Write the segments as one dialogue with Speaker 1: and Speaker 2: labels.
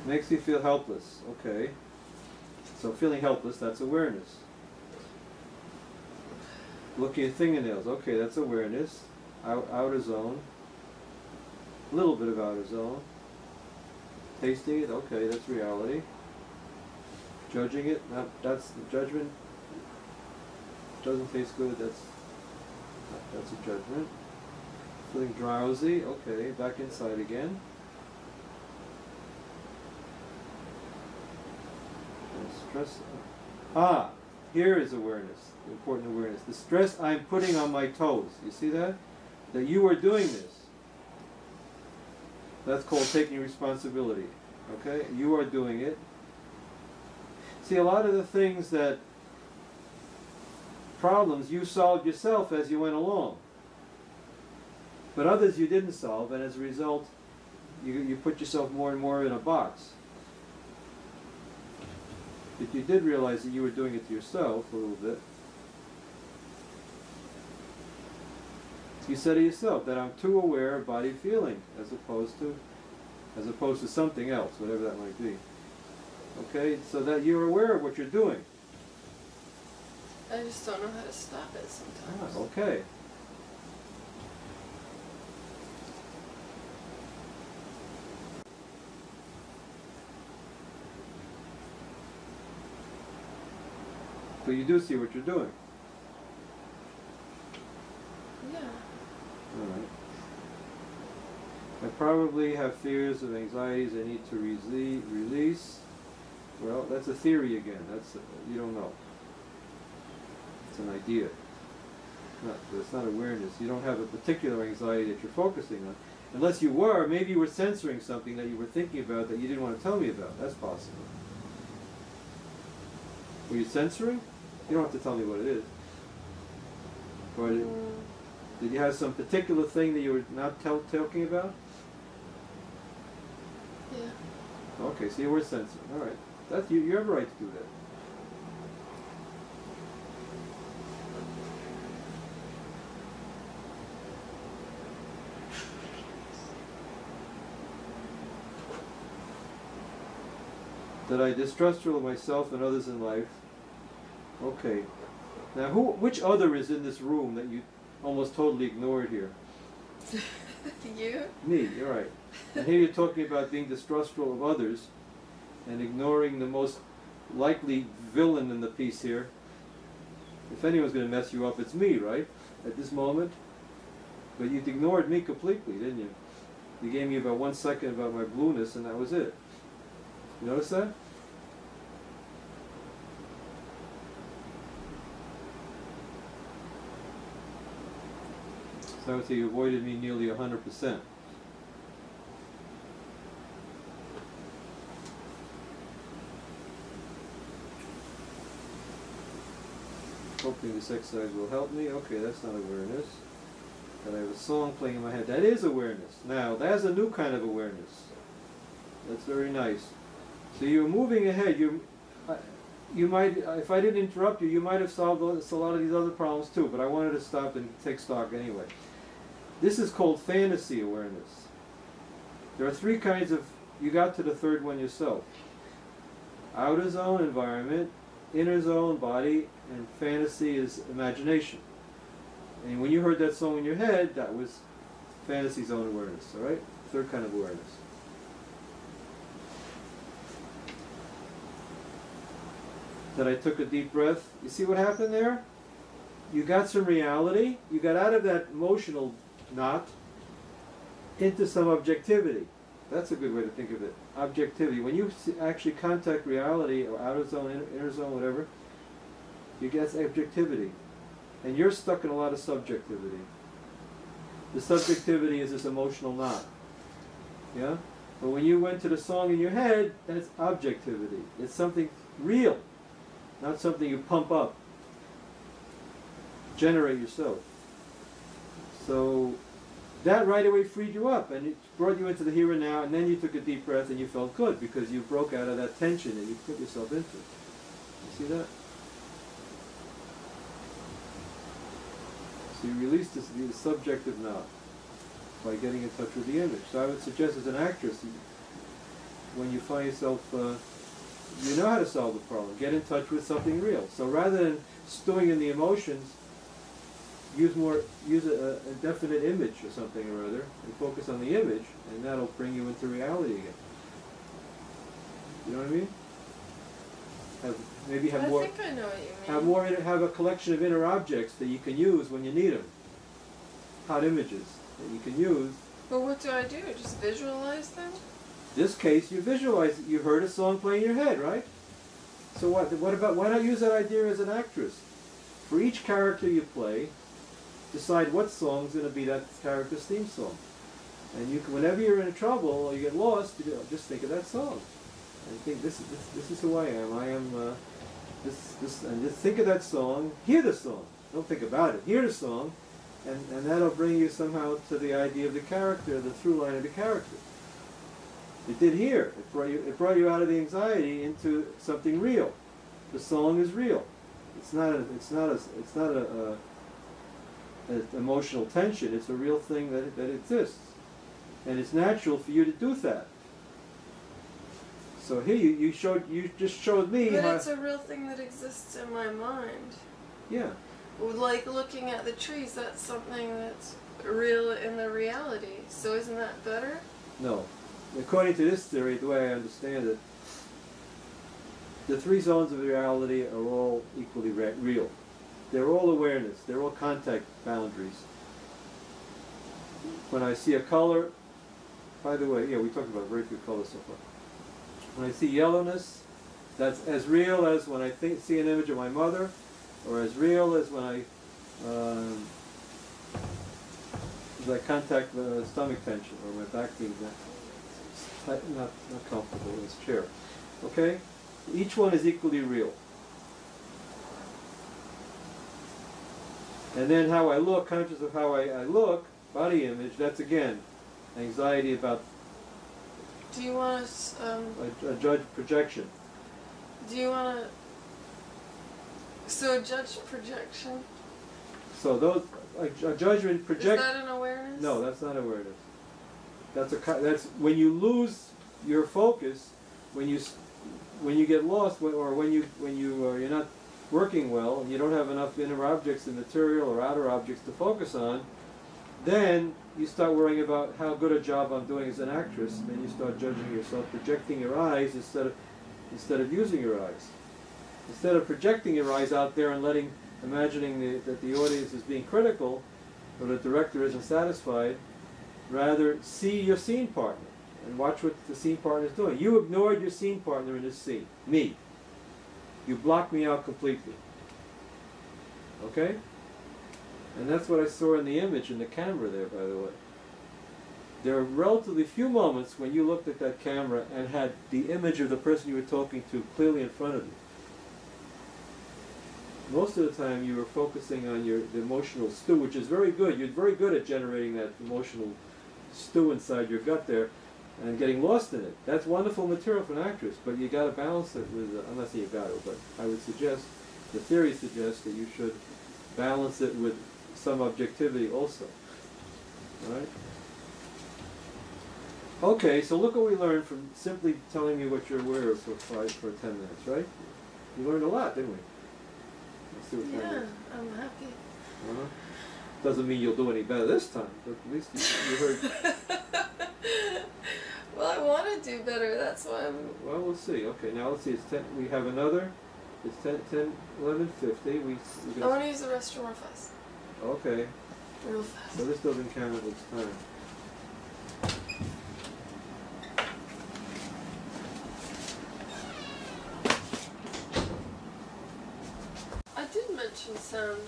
Speaker 1: Makes me feel helpless. Okay. So feeling helpless, that's awareness. Looking at fingernails. Okay, that's awareness. Outer zone. A little bit of outer zone. Tasting it. Okay, that's reality. Judging it. That's the judgment. Doesn't taste good. That's a judgment. Feeling drowsy. Okay, back inside again. Stress. Here is awareness, important awareness. The stress I'm putting on my toes. You see that? That you are doing this. That's called taking responsibility. Okay? You are doing it. See, a lot of the things that, problems, you solved yourself as you went along. But others you didn't solve, and as a result, you put yourself more and more in a box. If you did realize that you were doing it to yourself a little bit, you said to yourself that I'm too aware of body feeling as opposed to something else, whatever that might be. Okay, so that you're aware of what you're doing.
Speaker 2: I just don't know how to stop it sometimes.
Speaker 1: Okay. So you do see what you're doing.
Speaker 2: Yeah.
Speaker 1: All right. I probably have fears of anxieties I need to release. Well, that's a theory again. You don't know. It's an idea. It's not awareness. You don't have a particular anxiety that you're focusing on. Unless you were, maybe you were censoring something that you were thinking about that you didn't want to tell me about. That's possible. Were you censoring? You don't have to tell me what it is. Or did you have some particular thing that you were not talking about?
Speaker 2: Yeah.
Speaker 1: Okay, so you were censoring. All right. You have a right to do that. That I distrustful of myself and others in life. Okay. Now, which other is in this room that you almost totally ignored here?
Speaker 2: You?
Speaker 1: Me, you're right. And here you're talking about being distrustful of others and ignoring the most likely villain in the piece here. If anyone's going to mess you up, it's me, right? At this moment. But you ignored me completely, didn't you? You gave me about 1 second about my blueness, and that was it. You notice that? So I would say you avoided me nearly 100%. Hoping this exercise will help me. Okay, that's not awareness. That I have a song playing in my head. That is awareness. Now, that's a new kind of awareness. That's very nice. So you're moving ahead. You might, if I didn't interrupt you, you might have solved a lot of these other problems too, but I wanted to stop and take stock anyway. This is called fantasy awareness. There are three kinds of, you got to the third one yourself. Outer zone, environment, inner zone, body, and fantasy is imagination. And when you heard that song in your head, that was fantasy zone awareness, all right? Third kind of awareness. That I took a deep breath. You see what happened there? You got some reality. You got out of that emotional knot into some objectivity. That's a good way to think of it. Objectivity. When you actually contact reality, or outer zone, inner zone, whatever, you get objectivity. And you're stuck in a lot of subjectivity. The subjectivity is this emotional knot. Yeah? But when you went to the song in your head, that's objectivity. It's something real. Not something you pump up. Generate yourself. So that right away freed you up and it brought you into the here and now, and then you took a deep breath and you felt good because you broke out of that tension that you put yourself into. You see that? So you release this subjective knot by getting in touch with the image. So I would suggest as an actress, when you find yourself, you know how to solve the problem. Get in touch with something real. So rather than stewing in the emotions, use a definite image or something or other, and focus on the image, and that'll bring you into reality again. You know what I mean? Maybe have more.
Speaker 2: I think I know what you mean.
Speaker 1: Have a collection of inner objects that you can use when you need them. Hot images that you can use.
Speaker 2: But what do I do? Just visualize them?
Speaker 1: This case, you visualize it. You heard a song play in your head, right? So what about, why not use that idea as an actress? For each character you play, decide what song's going to be that character's theme song. And you can, whenever you're in trouble or you get lost, you just think of that song. And think, this is who I am. I am and just think of that song, hear the song. Don't think about it. Hear the song, and that'll bring you somehow to the idea of the character, the through line of the character. It did here. It brought you out of the anxiety into something real. The song is real. It's not a emotional tension. It's a real thing that exists, and it's natural for you to do that. So here you just showed me.
Speaker 2: But it's a real thing that exists in my mind.
Speaker 1: Yeah.
Speaker 2: Like looking at the trees, that's something that's real in the reality. So isn't that better?
Speaker 1: No. According to this theory, the way I understand it, the three zones of reality are all equally real. They're all awareness. They're all contact boundaries. When I see a color, by the way, yeah, we talked about very few colors so far. When I see yellowness, that's as real as when I see an image of my mother, or as real as when I contact the stomach tension or my back being not comfortable in this chair. Okay? Each one is equally real. And then how I look, conscious of how I look, body image, that's again anxiety about
Speaker 2: Do you want to...
Speaker 1: a judge projection.
Speaker 2: Do you want to... So a judge projection?
Speaker 1: So those, a judgment project...
Speaker 2: Is that an awareness?
Speaker 1: No, that's not awareness. That's when you lose your focus, when you get lost, or when you're not working well, and you don't have enough inner objects and material or outer objects to focus on, then you start worrying about how good a job I'm doing as an actress, and then you start judging yourself, projecting your eyes instead of using your eyes. Instead of projecting your eyes out there and imagining that the audience is being critical, or the director isn't satisfied, rather see your scene partner and watch what the scene partner is doing. You ignored your scene partner in this scene, me. You blocked me out completely. Okay? And that's what I saw in the image in the camera there, by the way. There are relatively few moments when you looked at that camera and had the image of the person you were talking to clearly in front of you. Most of the time you were focusing on the emotional stew, which is very good. You're very good at generating that emotional stew inside your gut there and getting lost in it. That's wonderful material for an actress, but you got to balance it with, I'm not saying you got to, but I would suggest, the theory suggests that you should balance it with some objectivity also. All right? Okay, so look what we learned from simply telling me what you're aware of for 10 minutes, right? We learned a lot, didn't we? Let's see what time it is.
Speaker 2: I'm happy.
Speaker 1: Doesn't mean you'll do any better this time, but at least you heard.
Speaker 2: Well, I want to do better, that's why I'm...
Speaker 1: Well, we'll see. Okay, now let's see. It's 10. We have another. It's 11:50.
Speaker 2: I want to use the restroom real fast.
Speaker 1: Okay.
Speaker 2: Real fast.
Speaker 1: So this doesn't count as time.
Speaker 2: I did mention sound.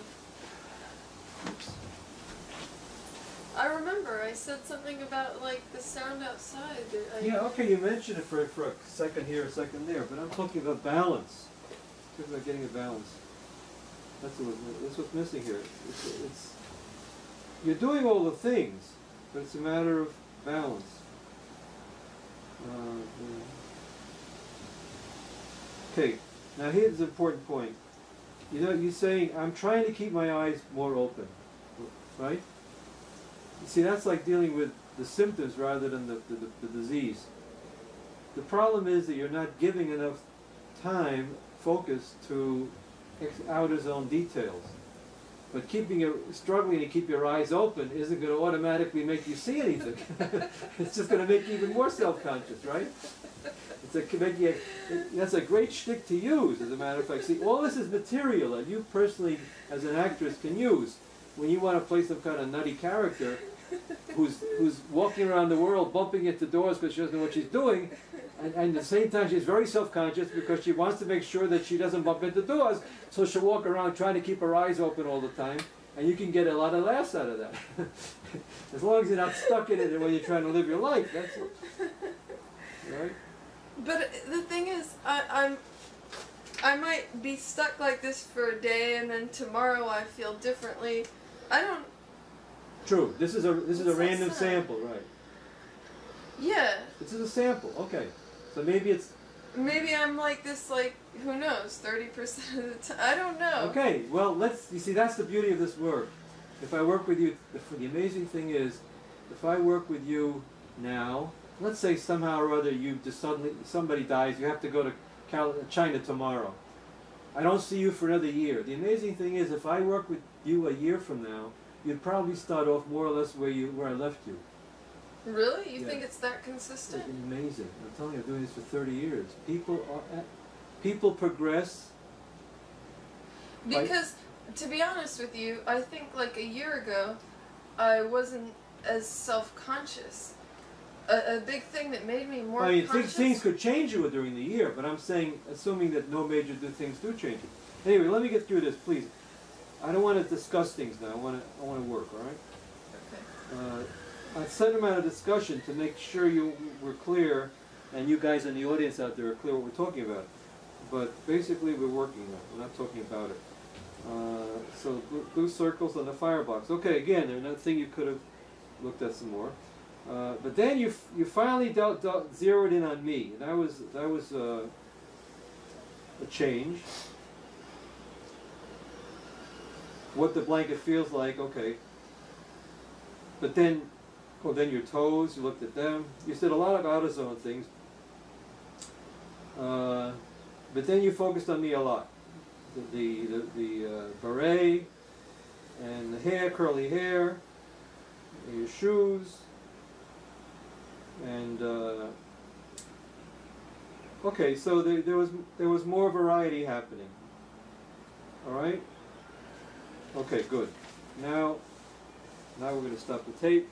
Speaker 2: I remember I said something about like the sound outside.
Speaker 1: Yeah, okay, you mentioned it for a second here, a second there, but I'm talking about balance. I'm talking about getting a balance. That's what's missing here. You're doing all the things, but it's a matter of balance. Okay, now here's an important point. You know, you're saying, I'm trying to keep my eyes more open, right? You see, that's like dealing with the symptoms rather than the disease. The problem is that you're not giving enough time, focus to outer zone details. But struggling to keep your eyes open isn't going to automatically make you see anything. It's just going to make you even more self-conscious, right? That's a great shtick to use, as a matter of fact. See, all this is material that you personally, as an actress, can use. When you want to play some kind of nutty character who's walking around the world bumping into doors because she doesn't know what she's doing, and at the same time she's very self-conscious because she wants to make sure that she doesn't bump into doors, so she'll walk around trying to keep her eyes open all the time, and you can get a lot of laughs out of that. As long as you're not stuck in it when you're trying to live your life, that's it. Right?
Speaker 2: But the thing is, I might be stuck like this for a day, and then tomorrow I feel differently. I don't.
Speaker 1: True. This is a random sample, right?
Speaker 2: Yeah.
Speaker 1: This is a sample. Okay. So maybe it's.
Speaker 2: Maybe I'm like this, like, who knows, 30% of the time. I don't know.
Speaker 1: Okay. Well, you see, that's the beauty of this work. If I work with you, the amazing thing is, if I work with you now, let's say somehow or other you just somebody dies, you have to go to China tomorrow. I don't see you for another year. The amazing thing is, if I work with you a year from now, you'd probably start off more or less where I left you.
Speaker 2: Really? You
Speaker 1: Yeah.
Speaker 2: think it's that consistent?
Speaker 1: It's amazing. I'm telling you, I'm doing this for 30 years. People progress.
Speaker 2: Because, to be honest with you, I think like a year ago, I wasn't as self-conscious. A big thing that made me more conscious.
Speaker 1: Things could change you during the year, but I'm saying, assuming that no major things do change you. Anyway, let me get through this, please. I don't want to discuss things now. I want to work. All right.
Speaker 2: Okay.
Speaker 1: A certain amount of discussion to make sure we're clear, and you guys in the audience out there are clear what we're talking about. But basically, we're working now. We're not talking about it. So blue circles on the firebox. Okay, again, there's another thing you could have looked at some more. But then you finally zeroed in on me, and that was a change. What the blanket feels like, okay. But then your toes, you looked at them. You said a lot of outer zone things. But then you focused on me a lot. The beret, and the hair, curly hair, your shoes, and okay, so there was more variety happening. All right. Okay, good. Now we're going to stop the tape.